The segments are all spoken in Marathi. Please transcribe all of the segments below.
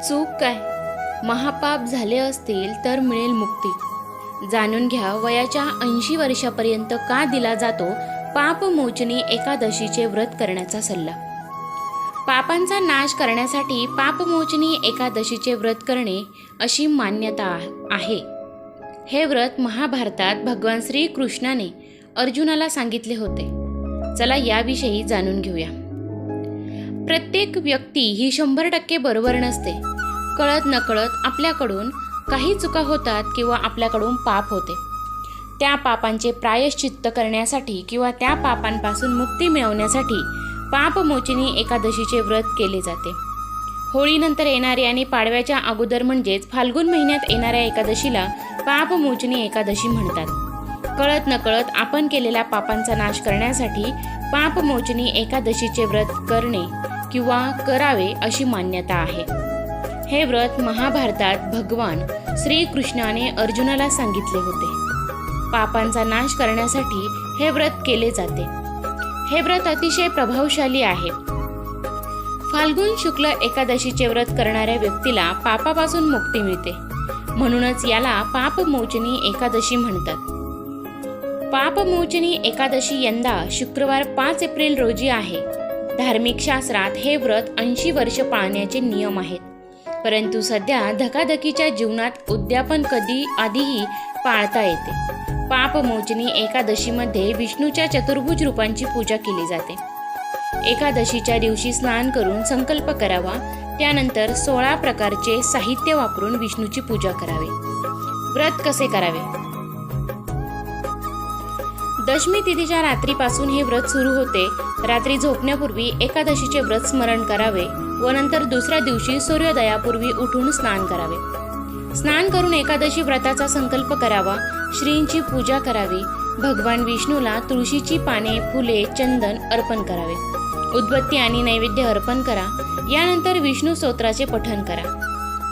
चूक काय? महापाप झाले असतील तर मिळेल मुक्ती. जाणून घ्या वयाच्या 80 वर्षापर्यंत का दिला जातो पापमोचनी एकादशीचे व्रत करण्याचा सल्ला. पापांचा नाश करण्यासाठी पापमोचनी एकादशीचे व्रत करणे अशी मान्यता आहे. हे व्रत महाभारतात भगवान श्रीकृष्णाने अर्जुनाला सांगितले होते. चला याविषयी जाणून घेऊया. प्रत्येक व्यक्ती ही 100% बरोबर नसते. कळत नकळत आपल्याकडून काही चुका होतात किंवा आपल्याकडून पाप होते. त्या पापांचे प्रायश्चित्त करण्यासाठी किंवा त्या पापांपासून मुक्ती मिळवण्यासाठी पापमोचनी एकादशीचे व्रत केले जाते. होळीनंतर येणारे आणि पाडव्याच्या अगोदर म्हणजेच फाल्गुन महिन्यात येणाऱ्या एकादशीला पापमोचनी एकादशी म्हणतात. कळत नकळत आपण केलेल्या पापांचा नाश करण्यासाठी पापमोचनी एकादशीचे व्रत करणे किंवा करावे अशी मान्यता आहे. हे व्रत महाभारतात भगवान श्रीकृष्णाने अर्जुनाला सांगितले होते. पापांचा नाश करण्यासाठी हे व्रत केले जाते. हे व्रत अतिशय प्रभावशाली आहे. फाल्गुन शुक्ल एकादशीचे व्रत करणाऱ्या व्यक्तीला पापापासून मुक्ती मिळते. म्हणूनच याला पापमोचनी एकादशी म्हणतात. पापमोचनी एकादशी यंदा शुक्रवार 5 एप्रिल रोजी आहे. धार्मिक शास्त्रात हे व्रत 80 वर्ष पाळण्याचे नियम आहेत. परंतु सध्या धकाधकीच्या जीवनात उद्यापन कधी आधीही पाळता येते. पापमोचनी एकादशीमध्ये विष्णूच्या चतुर्भुज रूपांची पूजा केली जाते. एकादशीच्या दिवशी स्नान करून संकल्प करावा. त्यानंतर 16 प्रकारचे साहित्य वापरून विष्णूची पूजा करावी. व्रत कसे करावे? दशमी तिथीच्या रात्रीपासून हे व्रत सुरू होते. रात्री झोपण्यापूर्वी एकादशीचे व्रत स्मरण करावे व नंतर दुसऱ्या दिवशी सूर्योदयापूर्वी उठून स्नान करावे. स्नान करून एकादशी व्रताचा संकल्प करावा. श्रींची पूजा करावी. भगवान विष्णूला तुळशीची पाने, फुले, चंदन अर्पण करावे. उदबत्ती आणि नैवेद्य अर्पण करा. यानंतर विष्णू स्तोत्राचे पठण करा.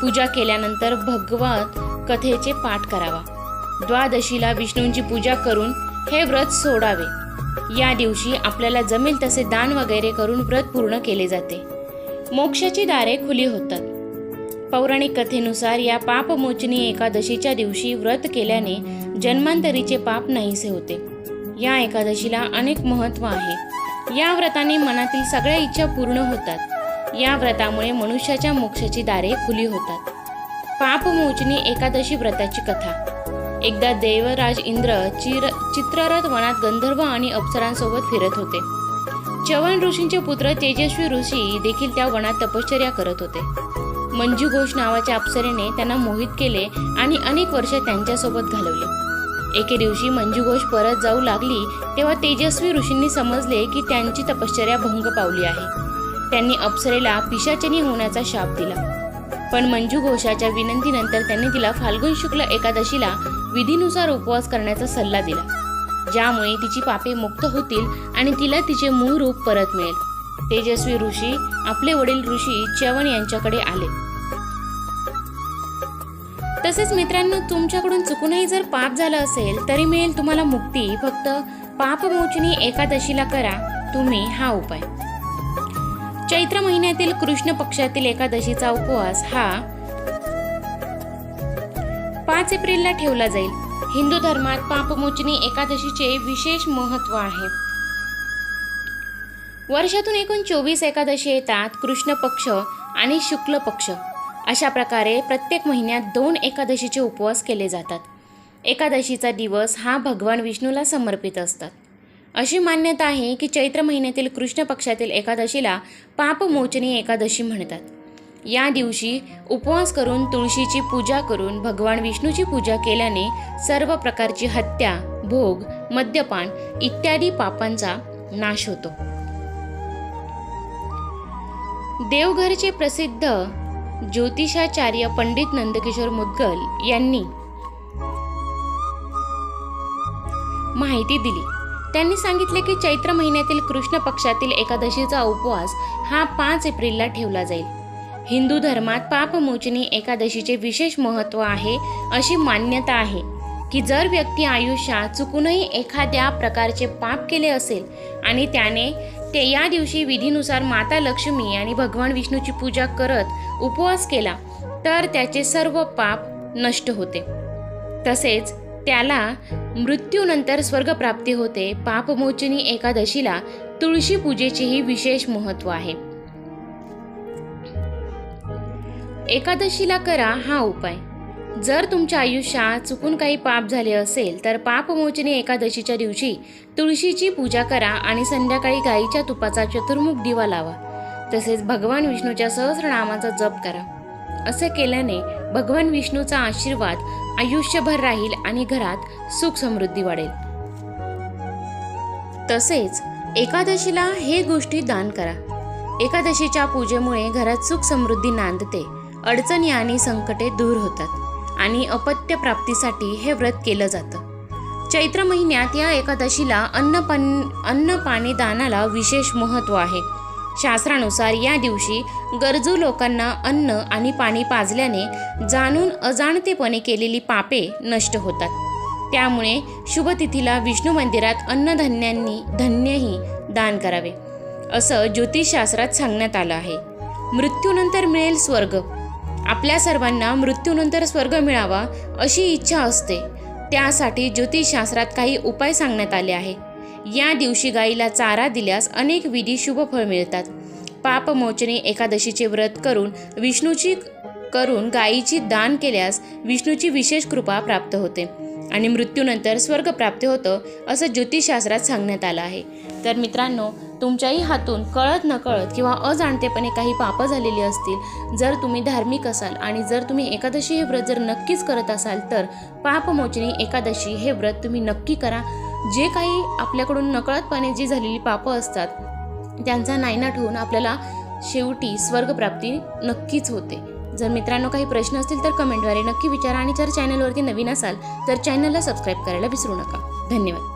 पूजा केल्यानंतर भगवत कथेचे पाठ करावा. द्वादशीला विष्णूंची पूजा करून हे व्रत सोडावे. या दिवशी आपल्याला जमेल तसे दान वगैरे करून व्रत पूर्ण केले जाते. मोक्षाची दारे खुली होतात. पौराणिक कथेनुसार या पापमोचनी एकादशीच्या दिवशी व्रत केल्याने जन्मांतरीचे पाप नाहीसे होते. या एकादशीला अनेक महत्त्व आहे. या व्रताने मनातील सगळ्या इच्छा पूर्ण होतात. या व्रतामुळे मनुष्याच्या मोक्षाची दारे खुली होतात. पापमोचनी एकादशी व्रताची कथा. एकदा देवराज इंद्र चित्ररथ वनात गंधर्व आणि अप्सरांसोबत फिरत होते. च्यवन ऋषींचे पुत्र तेजस्वी ऋषी देखील त्या वनात तपश्चर्या करत होते. मंजू घोष नावाच्या अप्सरेने त्यांना मोहित केले आणि अनेक वर्ष त्यांच्यासोबत घालवले. एके दिवशी मंजू घोष परत जाऊ लागली तेव्हा तेजस्वी ऋषींनी समजले की त्यांची तपश्चर्या भंग पावली आहे. त्यांनी अप्सरेला पिशाचिनी होण्याचा शाप दिला. पण मंजू घोषाच्या विनंतीनंतर त्यांनी तिला फाल्गुन शुक्ल एकादशीला विधीनुसार उपवास करण्याचा सल्ला दिला, ज्यामुळे तिची पापे मुक्त होतील आणि तिला तिचे मूळ रूप परत मिळेल. तेजस्वी ऋषी आपले वडील ऋषी च्यवन यांच्याकडे आले. तसेच मित्रांनो, तुमच्याकडून चुकूनही जर पाप झालं असेल तरी मिळेल तुम्हाला मुक्ती. फक्त पापमोचनी एकादशीला करा तुम्ही हा उपाय. चैत्र महिन्यातील कृष्ण पक्षातील एकादशीचा उपवास हा 5 एप्रिलला ठेवला जाईल. हिंदू धर्मात पापमोचनी एकादशीचे विशेष महत्त्व आहे. वर्षातून एकूण 24 एकादशी येतात. कृष्ण पक्ष आणि शुक्ल पक्ष अशा प्रकारे प्रत्येक महिन्यात 2 एकादशीचे उपवास केले जातात. एकादशीचा दिवस हा भगवान विष्णूला समर्पित असतात. अशी मान्यता आहे की चैत्र महिन्यातील कृष्ण पक्षातील एकादशीला पापमोचनी एकादशी म्हणतात. या दिवशी उपवास करून तुळशीची पूजा करून भगवान विष्णूची पूजा केल्याने सर्व प्रकारची हत्या, भोग, मद्यपान इत्यादी पापांचा नाश होतो. देवघरचे प्रसिद्ध ज्योतिषाचार्य पंडित नंदकिशोर मुद्गल यांनी माहिती दिली. त्यांनी सांगितले की चैत्र महिन्यातील कृष्ण पक्षातील एकादशीचा उपवास हा 5 एप्रिलला ठेवला जाईल. हिंदू धर्मात पापमोचनी एकादशीचे विशेष महत्त्व आहे. अशी मान्यता आहे की जर व्यक्ती आयुष्यात चुकूनही एखाद्या प्रकारचे पाप केले असेल आणि त्याने ते या दिवशी विधीनुसार माता लक्ष्मी आणि भगवान विष्णूची पूजा करत उपवास केला तर त्याचे सर्व पाप नष्ट होते. तसेच त्याला मृत्यूनंतर स्वर्गप्राप्ती होते. पापमोचनी एकादशीला तुळशी पूजेचेही विशेष महत्त्व आहे. एकादशीला करा हा उपाय. जर तुमच्या आयुष्यात चुकून काही पाप झाले असेल तर पापमोचनी एकादशीच्या दिवशी तुळशीची पूजा करा आणि संध्याकाळी गाईच्या तुपाचा चतुर्मुख दिवा लावा. तसेच भगवान विष्णूच्या सहस्रनामाचा जप करा. असे केल्याने भगवान विष्णूचा आशीर्वाद आयुष्यभर राहील आणि घरात सुख समृद्धी वाढेल. तसेच एकादशीला हे गोष्टी दान करा. एकादशीच्या पूजेमुळे घरात सुख समृद्धी नांदते, अडचणी आणि संकटे दूर होतात आणि अपत्य प्राप्तीसाठी हे व्रत केलं जातं. चैत्र महिन्यात या एकादशीला अन्न पाणी दानाला विशेष महत्त्व आहे. शास्त्रानुसार या दिवशी गरजू लोकांना अन्न आणि पाणी पाजल्याने जाणून अजाणतेपणे केलेली पापे नष्ट होतात. त्यामुळे शुभतिथीला विष्णू मंदिरात धन्यही दान करावे असं ज्योतिषशास्त्रात सांगण्यात आलं आहे. मृत्यूनंतर मिळेल स्वर्ग. आपल्या सर्वांना मृत्यूनंतर स्वर्ग मिळावा अशी इच्छा असते. त्यासाठी ज्योतिषशास्त्रात काही उपाय सांगण्यात आले आहे. या दिवशी गाईला चारा दिल्यास अनेक विधी शुभ फळ मिळतात. पापमोचनी एकादशीचे व्रत करून गायीची दान केल्यास विष्णूची विशेष कृपा प्राप्त होते आणि मृत्यूनंतर स्वर्ग प्राप्त होतं असं ज्योतिषशास्त्रात सांगण्यात आलं आहे. तर मित्रांनो, तुमच्याही हातून कळत नकळत किंवा अजाणतेपणे काही पापं झालेली असतील, जर तुम्ही धार्मिक असाल आणि जर तुम्ही एकादशी हे व्रत जर नक्कीच करत असाल तर पापमोचनी एकादशी हे व्रत तुम्ही नक्की करा. जे काही आपल्याकडून नकळतपणे जी झालेली पापं असतात त्यांचा नायनाट होऊन आपल्याला शेवटी स्वर्गप्राप्ती नक्कीच होते. जर मित्रांनो काही प्रश्न असतील तर कमेंटद्वारे नक्की विचारा आणि जर चॅनलवरती नवीन असाल तर चॅनलला सबस्क्राईब करायला विसरू नका. धन्यवाद.